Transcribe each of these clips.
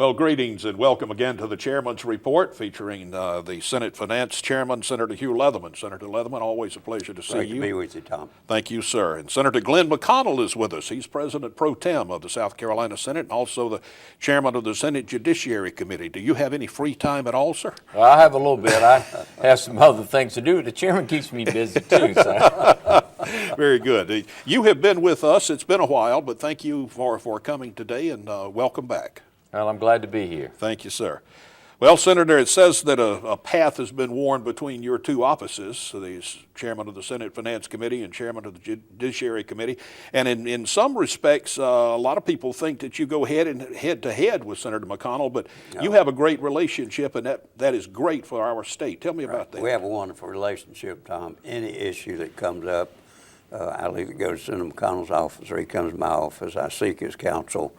Well, greetings and welcome again to the Chairman's Report featuring the Senate Finance Chairman, Senator Hugh Leatherman. Senator Leatherman, always a pleasure to see you. Great to be with you, Tom. Thank you, sir. And Senator Glenn McConnell is with us. He's President Pro Tem of the South Carolina Senate and also the Chairman of the Senate Judiciary Committee. Do you have any free time at all, sir? Well, I have a little bit. I have some other things to do. The Chairman keeps me busy, too. So. Very good. You have been with us. It's been a while, but thank you for coming today and welcome back. Well, I'm glad to be here. Thank you, sir. Well, Senator, it says that a path has been worn between your two offices, the Chairman of the Senate Finance Committee and Chairman of the Judiciary Committee. And in some respects, a lot of people think that you go head-to-head with Senator McConnell, but you have a great relationship, and that is great for our state. Tell me about that. We have a wonderful relationship, Tom. Any issue that comes up, I'll either go to Senator McConnell's office or he comes to my office. I seek his counsel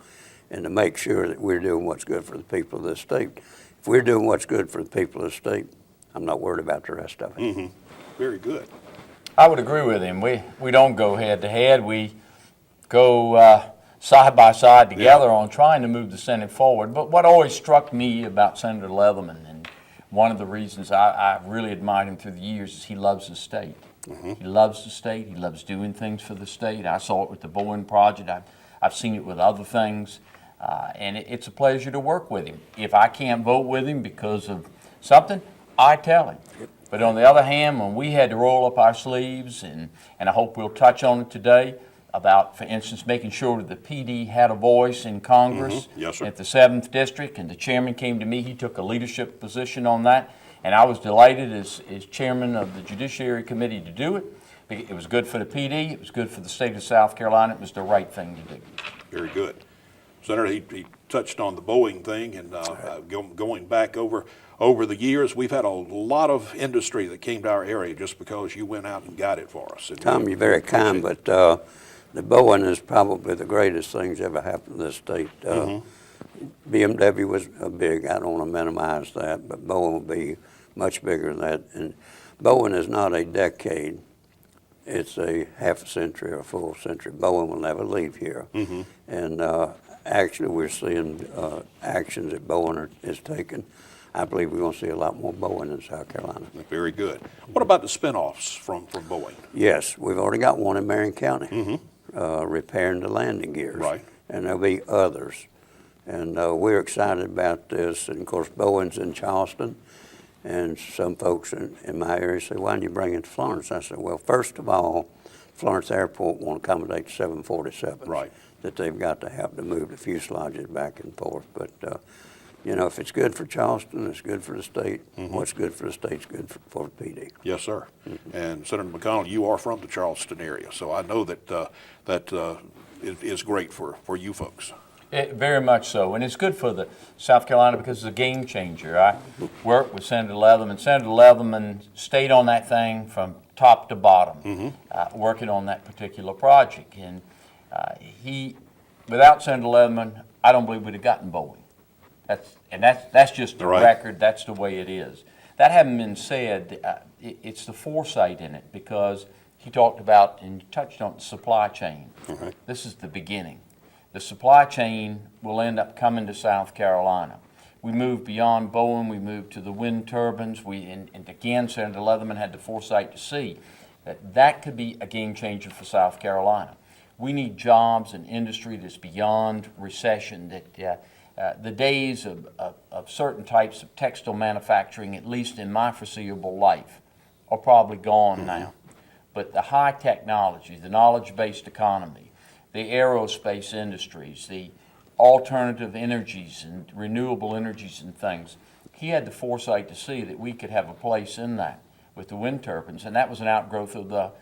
and to make sure that we're doing what's good for the people of this state. If we're doing what's good for the people of the state, I'm not worried about the rest of it. Mm-hmm. Very good. I would agree with him. We don't go head-to-head. We go side by side together on trying to move the Senate forward. But what always struck me about Senator Leatherman, and one of the reasons I really admired him through the years, is he loves the state. Mm-hmm. He loves the state. He loves doing things for the state. I saw it with the Bowen Project. I've seen it with other things. And it's a pleasure to work with him. If I can't vote with him because of something, I tell him. But on the other hand, when we had to roll up our sleeves, and I hope we'll touch on it today, about, for instance, making sure that the PD had a voice in Congress at the 7th District, and the chairman came to me. He took a leadership position on that, and I was delighted as chairman of the Judiciary Committee to do it. It was good for the PD. It was good for the state of South Carolina. It was the right thing to do. Very good. Senator, he touched on the Boeing thing, and going back over the years, we've had a lot of industry that came to our area just because you went out and got it for us. And Tom, you're very kind, but the Boeing is probably the greatest things ever happened to this state. BMW was big. I don't want to minimize that, but Boeing will be much bigger than that. And Boeing is not a decade. It's a half a century or a full century. Boeing will never leave here. Mm-hmm. And actually, we're seeing actions that Boeing is taking. I believe we're going to see a lot more Boeing in South Carolina. Very good. What about the spinoffs from Boeing? Yes, we've already got one in Marion County, repairing the landing gears. Right. And there'll be others. And we're excited about this. And of course, Boeing's in Charleston. And some folks in my area say, why didn't you bring it to Florence? I said, well, first of all, Florence Airport won't accommodate 747s. Right. That they've got to have to move the fuselages back and forth. But, if it's good for Charleston, it's good for the state. What's good for the state's good for the PD. Yes, sir. And Senator McConnell, you are from the Charleston area, so I know that that is great for you folks. Very much so, and it's good for the South Carolina because it's a game changer. I worked with Senator Leatherman. Senator Leatherman stayed on that thing from top to bottom, working on that particular project. And without Senator Leatherman, I don't believe we'd have gotten Boeing. That's just the record. That's the way it is. That having been said, it's the foresight in it, because he talked about and touched on the supply chain. This is the beginning. The supply chain will end up coming to South Carolina. We moved beyond Boeing. We moved to the wind turbines. And again, Senator Leatherman had the foresight to see that could be a game changer for South Carolina. We need jobs and industry that's beyond recession. That the days of certain types of textile manufacturing, at least in my foreseeable life, are probably gone now. But the high technology, the knowledge-based economy, the aerospace industries, the alternative energies and renewable energies and things, he had the foresight to see that we could have a place in that with the wind turbines. And that was an outgrowth of the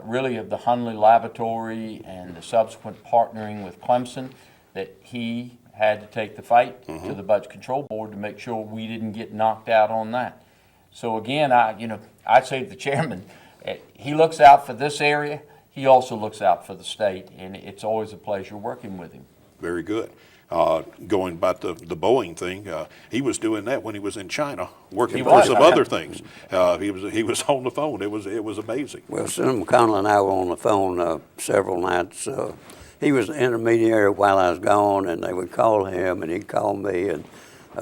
really of the Hunley Laboratory and the subsequent partnering with Clemson, that he had to take the fight to the Budget Control Board to make sure we didn't get knocked out on that. So again, I'd say to the chairman, he looks out for this area. He also looks out for the state, and it's always a pleasure working with him. Very good. Going back to the Boeing thing, he was doing that when he was in China, working for some other things. He was on the phone. It was amazing. Well, Senator McConnell and I were on the phone several nights. he was the intermediary while I was gone, and they would call him, and he'd call me, and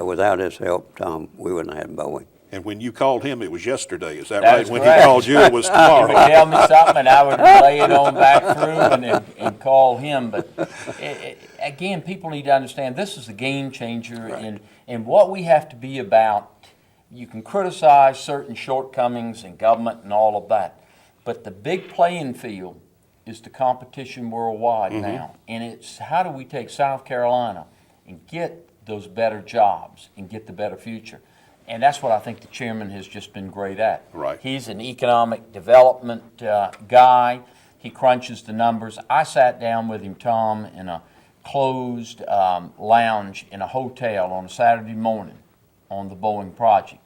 without his help, Tom, we wouldn't have had Boeing. And when you called him, it was yesterday, is that That right? is When correct. he called you, it was He tomorrow. would tell me something, and I would relay it on back through and call him. But again, people need to understand this is a game changer, and what we have to be about. You can criticize certain shortcomings in government and all of that, but the big playing field is the competition worldwide now. And it's how do we take South Carolina and get those better jobs and get the better future. And that's what I think the chairman has just been great at. Right. He's an economic development guy. He crunches the numbers. I sat down with him, Tom, in a closed lounge in a hotel on a Saturday morning on the Boeing project.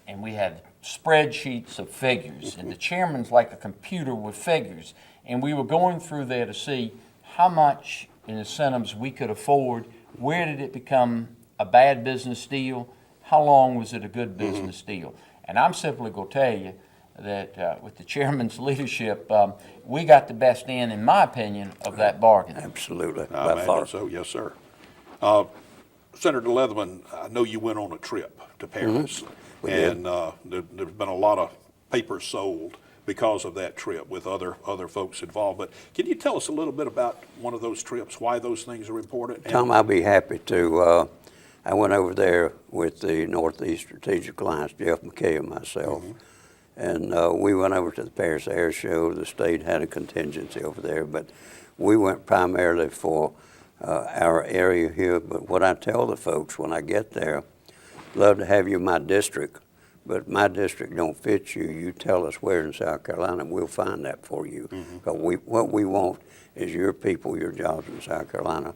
And we had spreadsheets of figures, and the chairman's like a computer with figures. And we were going through there to see how much in incentives we could afford, where did it become a bad business deal, how long was it a good business deal. And I'm simply going to tell you that with the chairman's leadership, we got the best end, in my opinion, of that bargain. Absolutely, I by imagine far. so, yes, sir. Senator Leatherman, I know you went on a trip to Paris, We did. and there's been a lot of papers sold because of that trip with other folks involved. But can you tell us a little bit about one of those trips, why those things are important? Tom, I'll be happy to. I went over there with the Northeast Strategic Alliance, Jeff McKay and myself, and we went over to the Paris Air Show. The state had a contingency over there, but we went primarily for our area here. But what I tell the folks when I get there, love to have you in my district, but my district don't fit you. You tell us where in South Carolina, and we'll find that for you. But what we want is your people, your jobs in South Carolina.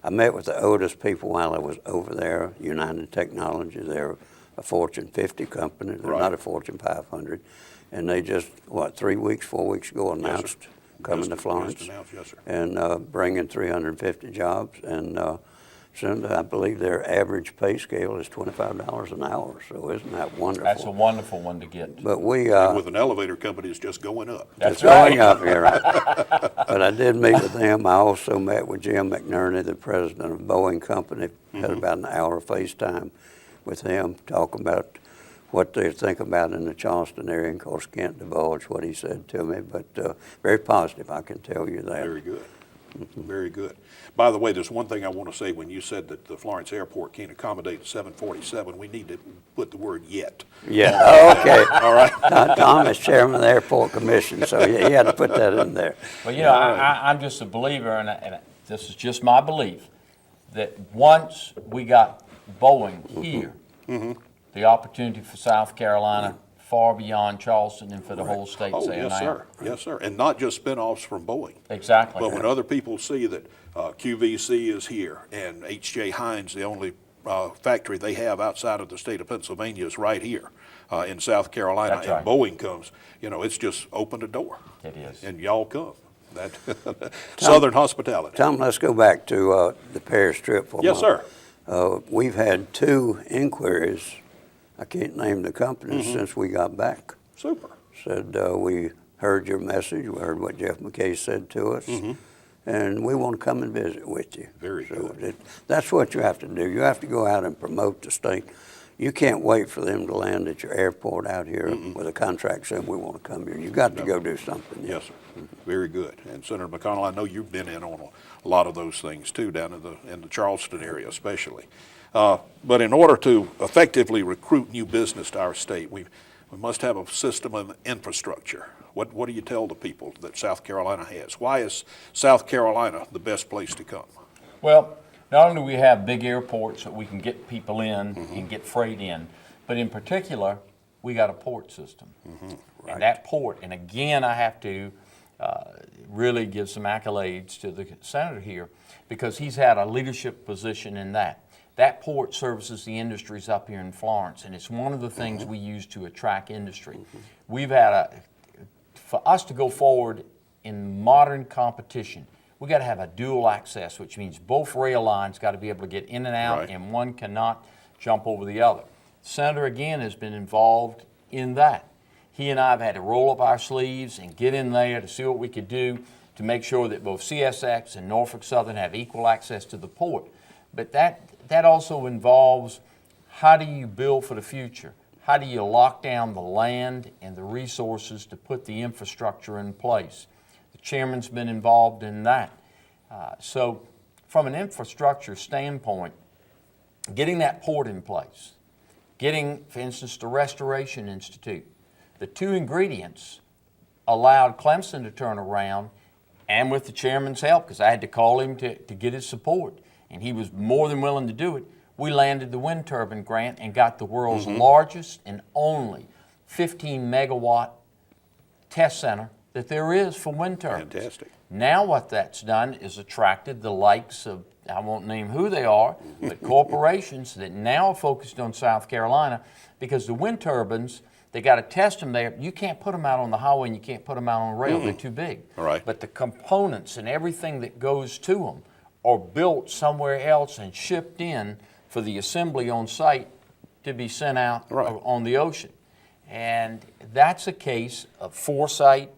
I met with the oldest people while I was over there, United Technology. They're a Fortune 50 company. They're Right. not a Fortune 500. And they just, 4 weeks ago announced coming to Florence. Just announced, yes, sir. And bringing 350 jobs. And soon, I believe their average pay scale is $25 an hour. So isn't that wonderful? That's a wonderful one to get. But we With an elevator company, it's just going up. That's it's going right. up here. But I did meet with them. I also met with Jim McNerney, the president of Boeing Company. Had about an hour of FaceTime with him, talking about what they think about in the Charleston area. And of course, can't divulge what he said to me, but very positive, I can tell you that. Very good. Very good. By the way, there's one thing I want to say. When you said that the Florence Airport can't accommodate the 747, we need to put the word yet. Yeah, oh, okay. All right. Tom is chairman of the Airport Commission, so he had to put that in there. Well, you know, I'm just a believer, and this is just my belief, that once we got Boeing here, the opportunity for South Carolina far beyond Charleston and for the whole state Oh, saying yes, now. sir. Yes, sir. And not just spinoffs from Boeing. Exactly. But when other people see that QVC is here and H.J. Heinz, the only factory they have outside of the state of Pennsylvania, is right here in South Carolina, That's and right. Boeing comes, you know, it's just opened a door. It is. And y'all come. That Southern hospitality. Tom, let's go back to the Paris trip for a Yes, moment. sir. We've had 2 inquiries, I can't name the companies, since we got back. Super. Said, we heard your message, we heard what Jeff McKay said to us, and we want to come and visit with you. Very good. That's what you have to do. You have to go out and promote the state. You can't wait for them to land at your airport out here with a contract saying we want to come here. You got to go do something. Yes, sir. Very good. And Senator McConnell, I know you've been in on a lot of those things too, down in the Charleston area especially. But in order to effectively recruit new business to our state, we must have a system of infrastructure. What do you tell the people that South Carolina has? Why is South Carolina the best place to come? Well, not only do we have big airports that we can get people in and get freight in, but in particular, we got a port system. Right. And that port, and again, I have to really give some accolades to the senator here because he's had a leadership position in that. That port services the industries up here in Florence, and it's one of the things we use to attract industry. We've had for us to go forward in modern competition, we got to have a dual access, which means both rail lines got to be able to get in and out, Right. and one cannot jump over the other. Senator, again, has been involved in that. He and I have had to roll up our sleeves and get in there to see what we could do to make sure that both CSX and Norfolk Southern have equal access to the port. But that also involves, how do you build for the future? How do you lock down the land and the resources to put the infrastructure in place? The chairman's been involved in that. So from an infrastructure standpoint, getting that port in place, getting, for instance, the Restoration Institute, the two ingredients allowed Clemson to turn around, and with the chairman's help, because I had to call him to get his support, and he was more than willing to do it, we landed the wind turbine grant and got the world's largest and only 15 megawatt test center that there is for wind turbines. Fantastic. Now what that's done is attracted the likes of, I won't name who they are, but corporations that now are focused on South Carolina, because the wind turbines, they got to test them there. You can't put them out on the highway and you can't put them out on the rail. They're too big. All right. But the components and everything that goes to them are built somewhere else and shipped in for the assembly on site to be sent out on the ocean. And that's a case of foresight,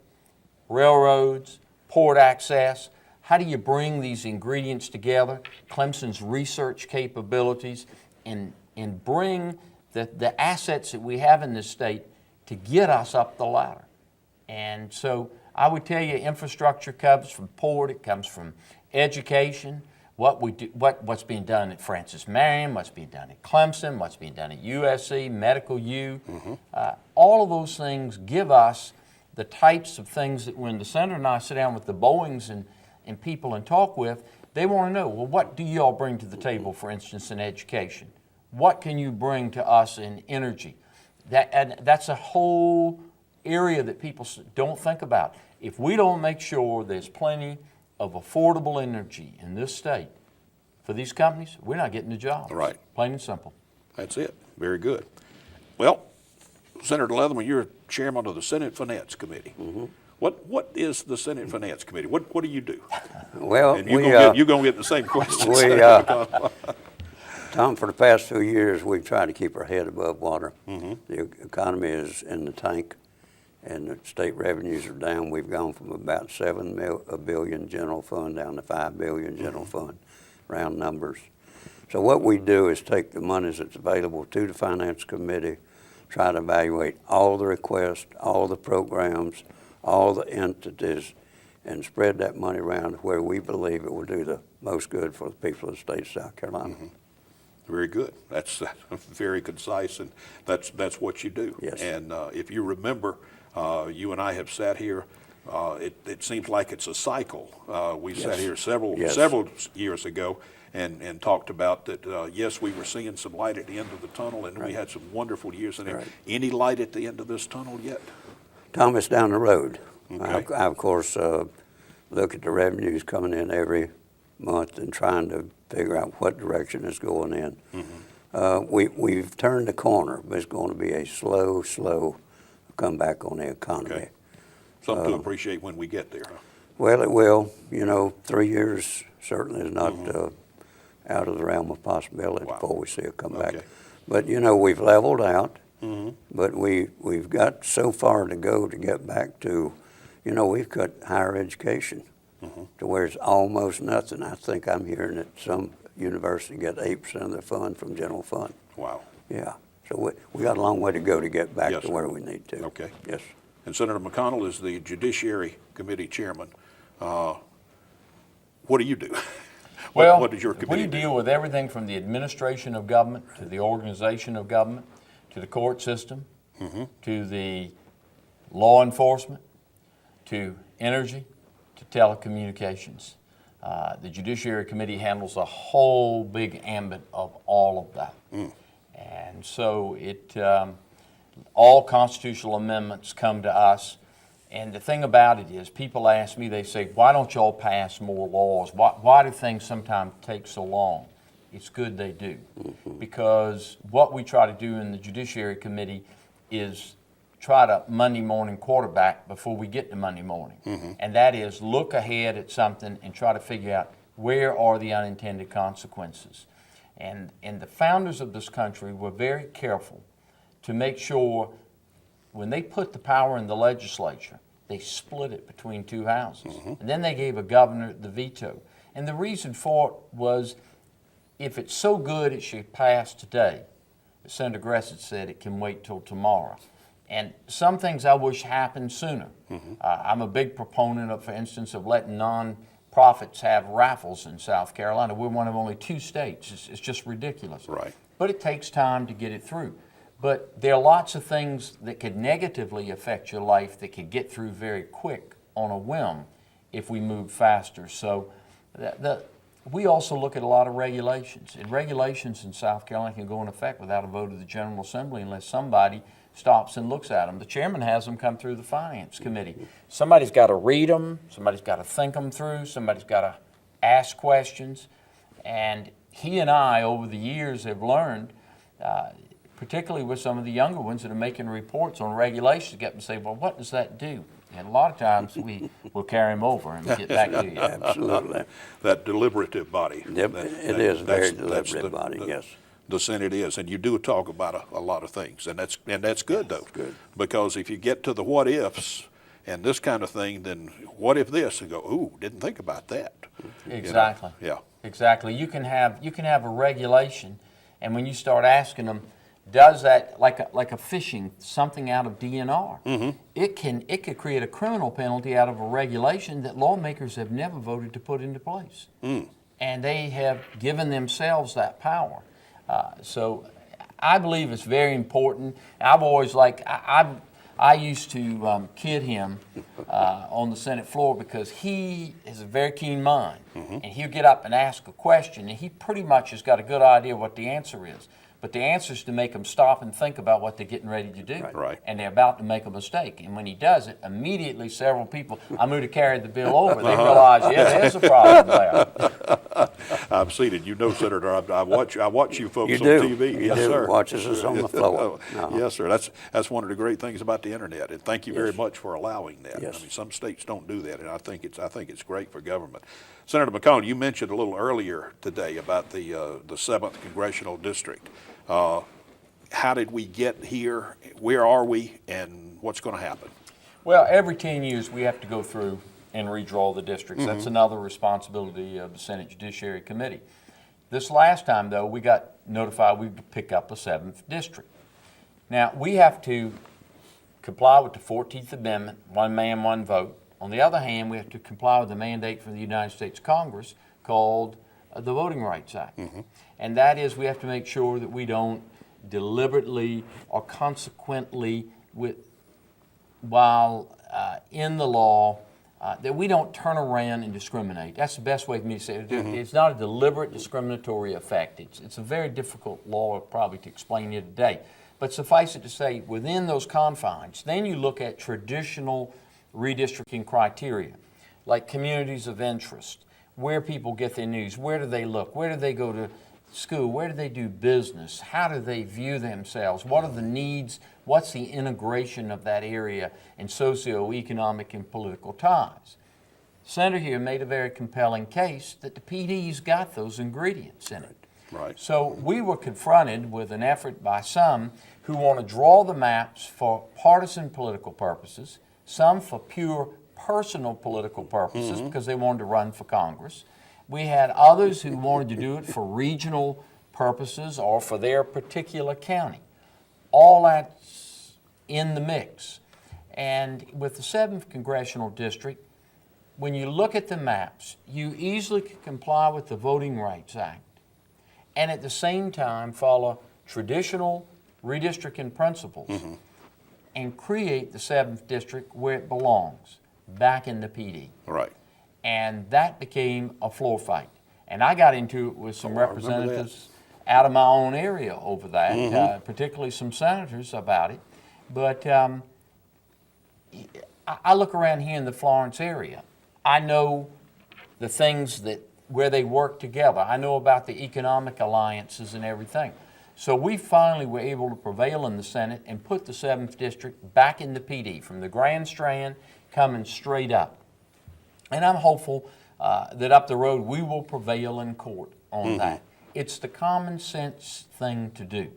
railroads, port access. How do you bring these ingredients together, Clemson's research capabilities, and bring the assets that we have in this state to get us up the ladder? And so I would tell you, infrastructure comes from port, it comes from education, what we do, what's being done at Francis Marion, what's being done at Clemson, what's being done at USC, Medical U. All of those things give us the types of things that when the senator and I sit down with the Boeings and people and talk with, they want to know, well, what do y'all bring to the table, for instance, in education? What can you bring to us in energy? That's a whole area that people don't think about. If we don't make sure there's plenty of affordable energy in this state for these companies, we're not getting the jobs. Right. Plain and simple. That's it. Very good. Well, Senator Leatherman, you're chairman of the Senate Finance Committee. What is the Senate Finance Committee? What do you do? Well, And you're going to get the same questions. Tom, for the past few years, we've tried to keep our head above water. The economy is in the tank, and the state revenues are down. We've gone from about $7 billion general fund down to $5 billion general fund, round numbers. So what we do is take the monies that's available to the Finance Committee, try to evaluate all the requests, all the programs, all the entities, and spread that money around where we believe it will do the most good for the people of the state of South Carolina. Very good. That's very concise, and that's what you do. Yes. And if you remember, you and I have sat here. It seems like it's a cycle. We sat here several years ago and talked about that. Yes, we were seeing some light at the end of the tunnel, and we had some wonderful years in there. Any light at the end of this tunnel yet? Thomas, down the road. Okay. I of course, look at the revenues coming in every month and trying to figure out what direction it's going in. We've turned the corner, but it's going to be a slow comeback on the economy. Okay. Something to appreciate when we get there, huh? Well, it will. 3 years certainly is not out of the realm of possibility before we see a comeback. Okay. But, we've leveled out. But we've got so far to go to get back to, we've cut higher education to where it's almost nothing. I think I'm hearing that some university get 8% of their fund from general fund. Wow. Yeah. So we got a long way to go to get back to where we need to. Okay. Yes. And Senator McConnell is the Judiciary Committee Chairman. What do you do? What does your committee do? We deal with everything from the administration of government to the organization of government to the court system to the law enforcement to energy to telecommunications. The Judiciary Committee handles a whole big ambit of all of that. And so all constitutional amendments come to us. And the thing about it is, people ask me, they say, why don't y'all pass more laws? Why do things sometimes take so long? It's good they do. Because what we try to do in the Judiciary Committee is try to Monday morning quarterback before we get to Monday morning. And that is look ahead at something and try to figure out where are the unintended consequences. And the founders of this country were very careful to make sure when they put the power in the legislature they split it between two houses. And then they gave a governor the veto. And the reason for it was, if it's so good it should pass today, Senator Gressett said it can wait till tomorrow. And some things I wish happened sooner. I'm a big proponent of, for instance, of letting non-profits have raffles in South Carolina. We're one of only 2 states. It's just ridiculous. Right. But it takes time to get it through. But there are lots of things that could negatively affect your life that could get through very quick on a whim if we move faster. So we also look at a lot of regulations. And regulations in South Carolina can go in effect without a vote of the General Assembly unless somebody stops and looks at them. The chairman has them come through the Finance Committee. Somebody's got to read them. Somebody's got to think them through. Somebody's got to ask questions. And he and I, over the years, have learned, particularly with some of the younger ones that are making reports on regulations, get them to say, well, what does that do? And a lot of times we will carry them over and get back to you. Absolutely. That deliberative body. Yep, it is a very deliberative body, yes. The Senate is, and you do talk about a lot of things, and that's good though. Good. Because if you get to the what ifs and this kind of thing, then what if this, and go, ooh, didn't think about that. Exactly. You know? Yeah. Exactly. You can have a regulation, and when you start asking them, does that, like a fishing, something out of DNR, it could create a criminal penalty out of a regulation that lawmakers have never voted to put into place. And they have given themselves that power. So I believe it's very important. I've always I used to kid him on the Senate floor because he has a very keen mind. And he'll get up and ask a question, and he pretty much has got a good idea what the answer is. But the answer is to make them stop and think about what they're getting ready to do. Right. And they're about to make a mistake. And when he does it, immediately several people, I'm going to carry the bill over. They realize, yeah, there's a problem there. I've seen it. You know, Senator, I watch you folks You on do. TV. You Yes, do. sir. Watches us on the floor. Yes, sir. That's one of the great things about the internet. And thank you very much for allowing that. Yes. I mean, some states don't do that, and I think it's great for government. Senator McConnell, you mentioned a little earlier today about the 7th Congressional District. How did we get here? Where are we? And what's going to happen? Well, every 10 years we have to go through and redraw the districts. That's another responsibility of the Senate Judiciary Committee. This last time, though, we got notified we'd pick up a 7th district. Now, we have to comply with the 14th Amendment, one man, one vote. On the other hand, we have to comply with the mandate from the United States Congress called the Voting Rights Act. And that is, we have to make sure that we don't deliberately or consequently, while in the law, that we don't turn around and discriminate. That's the best way for me to say it. It's not a deliberate discriminatory effect. It's a very difficult law probably to explain here today. But suffice it to say, within those confines, then you look at traditional redistricting criteria, like communities of interest, where people get their news, where do they look, where do they go to school, where do they do business, how do they view themselves, what are the needs, what's the integration of that area in socioeconomic and political ties. Senator here made a very compelling case that the PD's got those ingredients in it. Right. So we were confronted with an effort by some who want to draw the maps for partisan political purposes, some for pure personal political purposes because they wanted to run for Congress. We had others who wanted to do it for regional purposes or for their particular county. All that's in the mix. And with the 7th Congressional District, when you look at the maps, you easily can comply with the Voting Rights Act and at the same time follow traditional redistricting principles and create the 7th District where it belongs, back in the PD. Right. And that became a floor fight. And I got into it with some representatives out of my own area over that, particularly some senators about it. But I look around here in the Florence area. I know the things where they work together. I know about the economic alliances and everything. So we finally were able to prevail in the Senate and put the 7th District back in the PD, from the Grand Strand coming straight up. And I'm hopeful that up the road we will prevail in court on that. It's the common sense thing to do.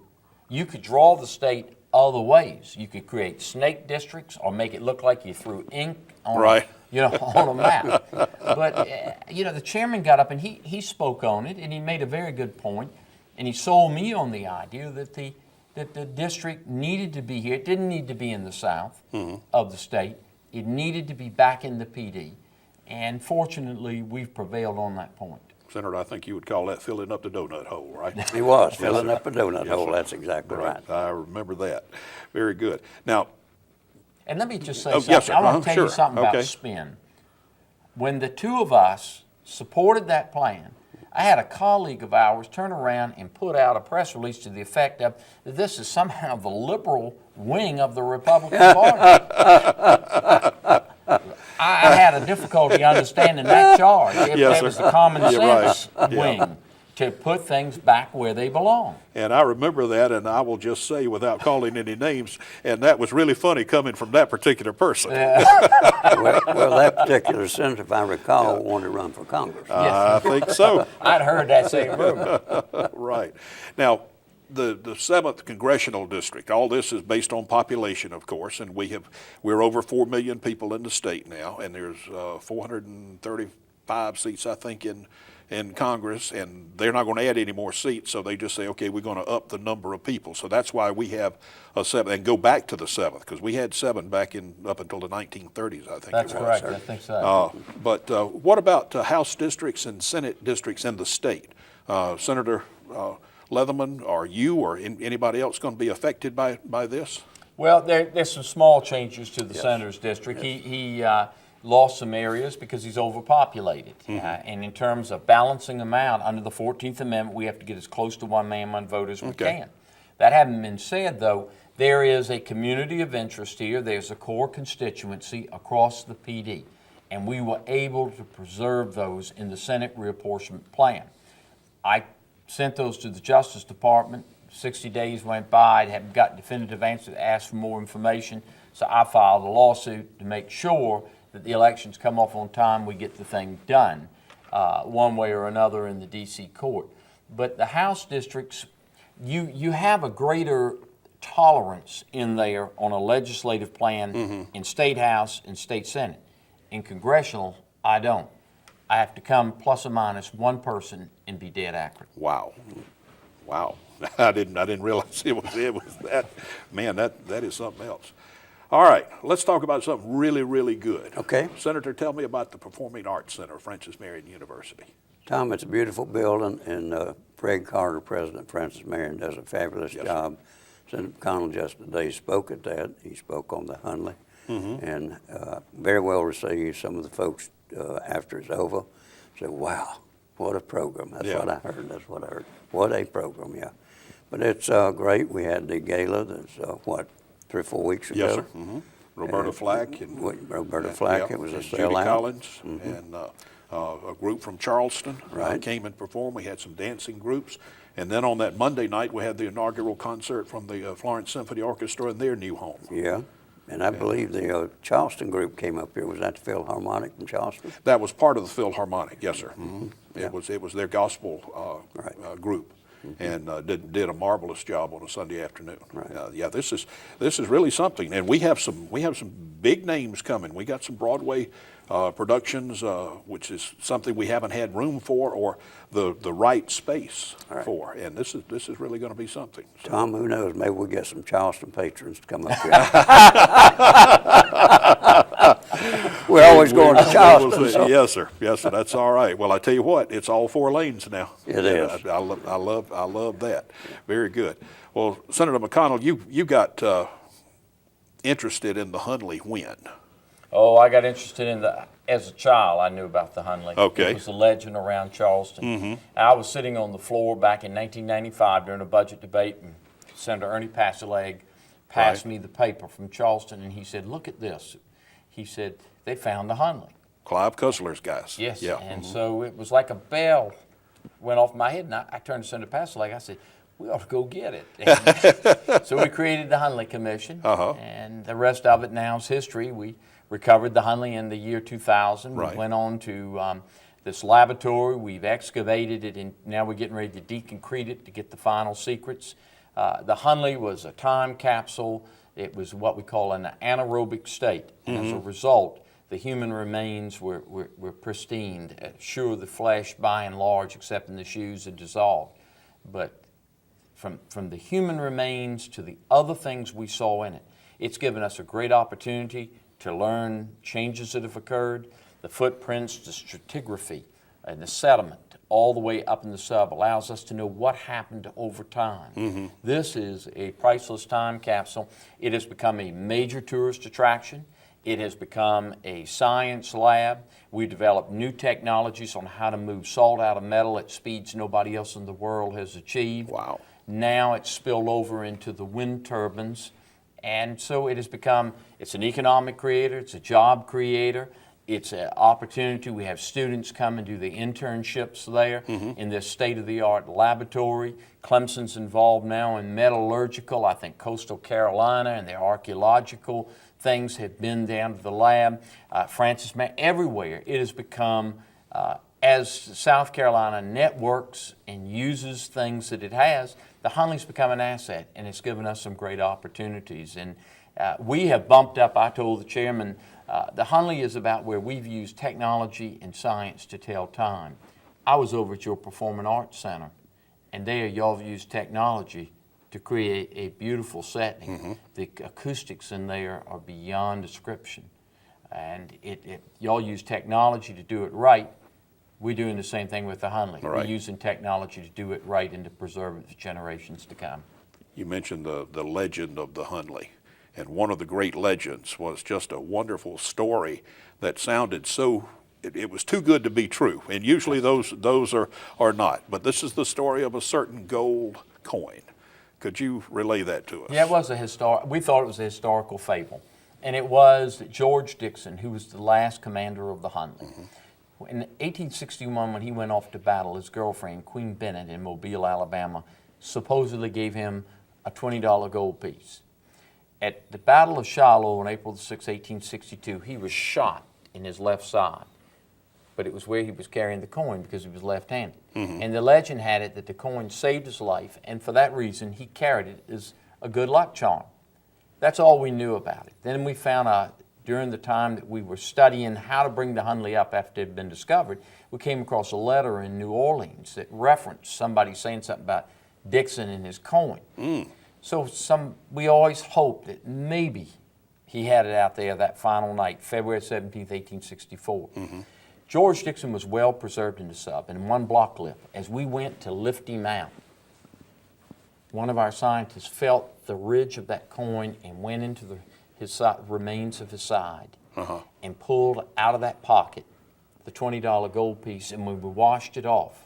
You could draw the state other ways. You could create snake districts or make it look like you threw ink on, Right. on a map. But, the chairman got up and he spoke on it, and he made a very good point, and he sold me on the idea that the district needed to be here. It didn't need to be in the south of the state. It needed to be back in the PD. And fortunately, we've prevailed on that point. Senator, I think you would call that filling up the donut hole, right? He was filling up a donut hole. That's exactly right. I remember that. Very good. Now, And let me just say Oh, something. yes, sir. I want Uh-huh, to tell sure. you something about Okay. spin. When the two of us supported that plan, I had a colleague of ours turn around and put out a press release to the effect of that this is somehow the liberal wing of the Republican Party. I had a difficulty understanding that charge. It Yes, was sir. the common You're right. sense wing to put things back where they belong. and I remember that, and I will just say without calling any names, and that was really funny coming from that particular person. Well, that particular senator, if I recall, wanted to run for Congress. I think so. I'd heard that same rumor. Right. Now, the 7th Congressional District, all this is based on population, of course, and we're over 4 million people in the state now, and there's 435 seats, I think, in Congress, and they're not going to add any more seats, so they just say, okay, we're going to up the number of people. So that's why we have a 7th, and go back to the 7th, because we had 7 back up until the 1930s, I think That's it was. correct. I think so. But what about House districts and Senate districts in the state? Senator Leatherman, or you or anybody else going to be affected by this? Well, there's some small changes to the senator's district. He lost some areas because he's overpopulated. And in terms of balancing them out, under the 14th Amendment, we have to get as close to one man, one vote as we can. That having been said, though, there is a community of interest here. There's a core constituency across the PD, and we were able to preserve those in the Senate reapportionment plan. I sent those to the Justice Department. 60 days went by, haven't got definitive answers, asked for more information. So I filed a lawsuit to make sure that the elections come off on time, we get the thing done one way or another in the D.C. court. But the House districts, you have a greater tolerance in there on a legislative plan in State House and State Senate. In Congressional, I don't. I have to come plus or minus one person and be dead accurate. Wow. I didn't realize it was that. Man, that is something else. All right, let's talk about something really, really good. Okay. Senator, tell me about the Performing Arts Center, Francis Marion University. Tom, it's a beautiful building, and Fred Carter, President Francis Marion, does a fabulous job. Senator McConnell just today spoke at that. He spoke on the Hundley, and very well received. Some of the folks, after it's over, said, wow, what a program. That's what I heard. That's what I heard. What a program, yeah. But it's great. We had the gala that's, 3 or 4 weeks ago? Yes, sir. Roberta Flack. Roberta Flack, it was a Judy sellout. Collins and a group from Charleston came and performed. We had some dancing groups. And then on that Monday night, we had the inaugural concert from the Florence Symphony Orchestra in their new home. Yeah, and I believe the Charleston group came up here. Was that the Philharmonic from Charleston? That was part of the Philharmonic, yes, sir. It was their gospel group. And did a marvelous job on a Sunday afternoon. This is really something, and we have some big names coming. We got some Broadway productions, which is something we haven't had room for or the right space for, and this is really going to be something. So. Tom, who knows? Maybe we'll get some Charleston patrons to come up here. We're always going to Charleston. So. Yes, sir. Yes, sir. That's all right. Well, I tell you what, it's all 4 lanes now. It is. I love that. Very good. Well, Senator McConnell, you got interested in the Hundley when? Oh, I got interested in as a child, I knew about the Hundley. Okay. It was a legend around Charleston. I was sitting on the floor back in 1995 during a budget debate, and Senator Ernie Passaleg passed me the paper from Charleston, and he said, look at this. He said, they found the Hundley. Clive Cussler's guys. Yes, Yeah. and so it was like a bell went off my head, and I turned to Senator Passaleg. I said, we ought to go get it. And so we created the Hundley Commission, and the rest of it now is history. We recovered the Hundley in the year 2000. We went on to this laboratory. We've excavated it, and now we're getting ready to deconcrete it to get the final secrets. The Hunley was a time capsule. It was what we call an anaerobic state. And as a result, the human remains were pristine. Sure, the flesh, by and large, except in the shoes, had dissolved. But from the human remains to the other things we saw in it, it's given us a great opportunity to learn changes that have occurred. The footprints, the stratigraphy, and the sediment all the way up in the sub allows us to know what happened over time. This is a priceless time capsule. It has become a major tourist attraction. It has become a science lab. We developed new technologies on how to move salt out of metal at speeds nobody else in the world has achieved. Wow. Now it's spilled over into the wind turbines. And so it has become, it's an economic creator, it's a job creator, it's an opportunity. We have students come and do the internships there in this state-of-the-art laboratory. Clemson's involved now in metallurgical. I think coastal Carolina and their archaeological things have been down to the lab. Everywhere it has become, as South Carolina networks and uses things that it has, the Hunley's become an asset, and it's given us some great opportunities. And we have bumped up, I told the chairman, the Hunley is about where we've used technology and science to tell time. I was over at your Performing Arts Center, and there y'all have used technology to create a beautiful setting. The acoustics in there are beyond description. And y'all use technology to do it right. We're doing the same thing with the Hunley. Right. We're using technology to do it right and to preserve it for generations to come. You mentioned the legend of the Hunley, and one of the great legends was just a wonderful story that sounded so, it was too good to be true, and usually those are not. But this is the story of a certain gold coin. Could you relay that to us? Yeah, it was we thought it was a historical fable. And it was that George Dixon, who was the last commander of the Hunley, in 1861, when he went off to battle, his girlfriend, Queen Bennett, in Mobile, Alabama, supposedly gave him a $20 gold piece. At the Battle of Shiloh on April 6, 1862, he was shot in his left side, but it was where he was carrying the coin because he was left-handed. And the legend had it that the coin saved his life, and for that reason, he carried it as a good luck charm. That's all we knew about it. Then we found out, during the time that we were studying how to bring the Hunley up after it had been discovered, we came across a letter in New Orleans that referenced somebody saying something about Dixon and his coin. So we always hoped that maybe he had it out there that final night, February 17, 1864. George Dixon was well preserved in the sub, in one block lift. As we went to lift him out, one of our scientists felt the ridge of that coin and went into his remains of his side and pulled out of that pocket the $20 gold piece. And when we washed it off,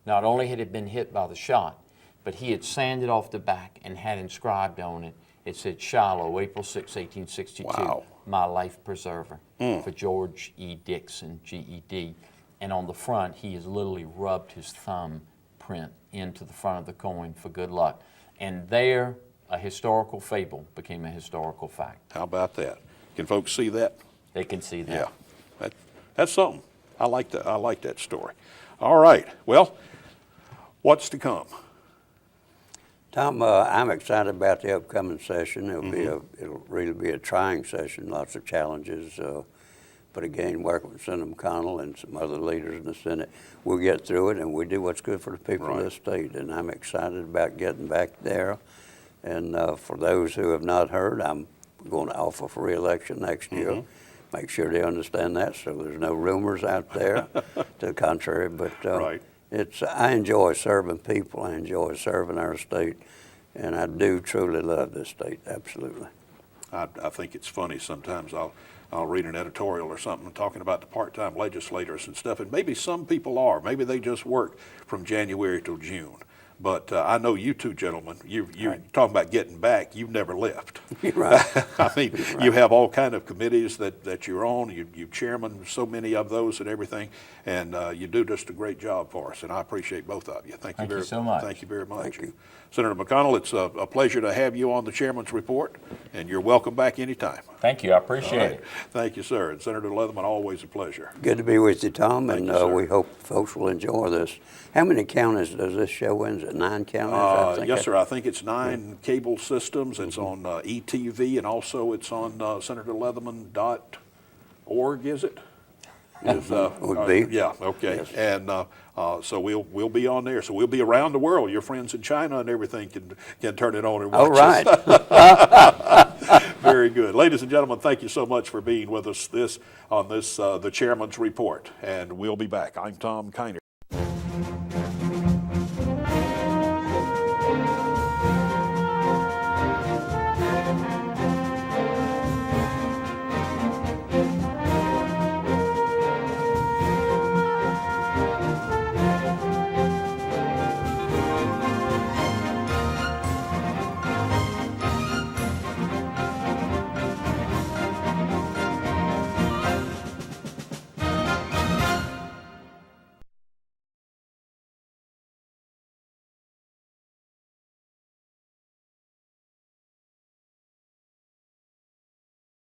not only had it been hit by the shot, but he had sanded off the back and had inscribed on it, it said Shiloh, April 6, 1862, Wow. my life preserver, for George E. Dixon, GED. And on the front, he has literally rubbed his thumb print into the front of the coin for good luck. And there, a historical fable became a historical fact. How about that? Can folks see that? They can see that. Yeah, that's something. I like that story. All right. Well, what's to come? Tom, I'm excited about the upcoming session. It'll really be a trying session, lots of challenges. But again, working with Senator McConnell and some other leaders in the Senate, we'll get through it and we do what's good for the people of this state. And I'm excited about getting back there. And for those who have not heard, I'm going to offer for re-election next year. Make sure they understand that so there's no rumors out there to the contrary. But I enjoy serving people. I enjoy serving our state. And I do truly love this state, absolutely. I think it's funny sometimes. I'll read an editorial or something talking about the part-time legislators and stuff, and maybe some people are. Maybe they just work from January till June. But I know you two gentlemen, you're talking about getting back, you've never left. Right. I mean, you have all kind of committees that you're on, you chairman so many of those and everything, and you do just a great job for us, and I appreciate both of you. Thank you so much. Thank you very much. Thank you. Senator McConnell, it's a pleasure to have you on the chairman's report, and you're welcome back anytime. Thank you. I appreciate it. Thank you, sir. And Senator Leatherman, always a pleasure. Good to be with you, Tom, and you, sir. we hope folks will enjoy this. How many counties does this show in? it 9 channels? I think Yes, sir. I think it's 9 cable systems. It's on ETV, and also it's on senatorleatherman.org, is it? Would be. Yeah, okay. Yes. And so we'll be on there. So we'll be around the world. Your friends in China and everything can turn it on and watch All right. us. Very good. Ladies and gentlemen, thank you so much for being with us on this the Chairman's Report. And we'll be back. I'm Tom Kiner.